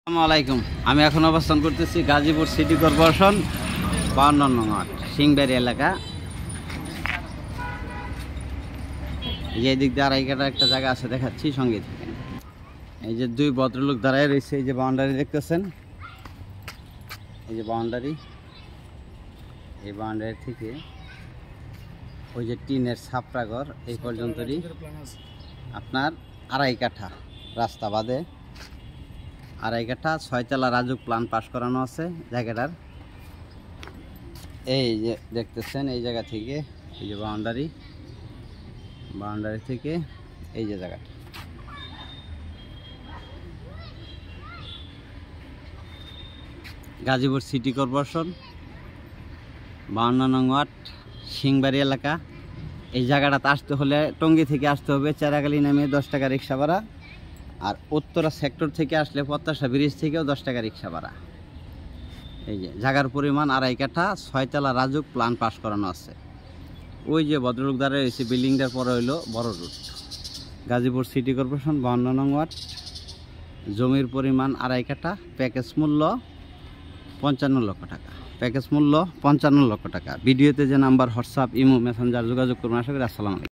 আসসালামু আলাইকুম। আমি এখন অবস্থান করতেছি গাজীপুর সিটি কর্পোরেশন 52 নং ওয়ার্ড সিংবাড়ি এলাকা। এই যে দিক দিয়ে আড়াই কাটা একটা জায়গা আছে, দেখাচ্ছি, সঙ্গে থাকেন। এই যে দুই ভদ্রলোক দাঁড়ায় রয়েছে, এই যে বাউন্ডারি দেখতেছেন, এই যে বাউন্ডারি, এই বাউন্ডারি থেকে ওই যে টিনের ছাপড়া ঘর এই পর্যন্তই আপনার আড়াই কাঠা রাস্তা বাদে আড়াই কাঠা 6 তলা রাজুক প্ল্যান পাস করানো আছে জায়গাটার। এই যে দেখতেছেন, এই জায়গা থেকে এই যে বাউন্ডারি থেকে এই যে জায়গাটা, গাজীপুর সিটি কর্পোরেশন 52 নং ওয়ার্ড সিংবাড়ি এলাকা। এই জায়গাটাতে আসতে হলে টঙ্গী থেকে আসতে হবে, চারাগালি নামে 10 টাকা রিক্সা ভাড়া, আর উত্তরা সেক্টর থেকে আসলে প্রত্যাশা ব্রিজ থেকেও 10 টাকা রিক্সা ভাড়া। এই যে জায়গার পরিমাণ আড়াই কাঠা, 6 তলা রাজুক প্ল্যান পাস করানো আছে। ওই যে ভদ্রলোক দাঁড়িয়ে রয়েছে বিল্ডিংটার পরে হইলো বড় রোড, গাজীপুর সিটি কর্পোরেশন 52 নং ওয়ার্ড। জমির পরিমাণ আড়াই কাঠা, প্যাকেজ মূল্য 55 লক্ষ টাকা, প্যাকেজ মূল্য 55 লক্ষ টাকা। ভিডিওতে যে নাম্বার হোয়াটসঅ্যাপ ইমো মেসেঞ্জার যোগাযোগ করবেন। আশা করি। আসসালামু আলাইকুম।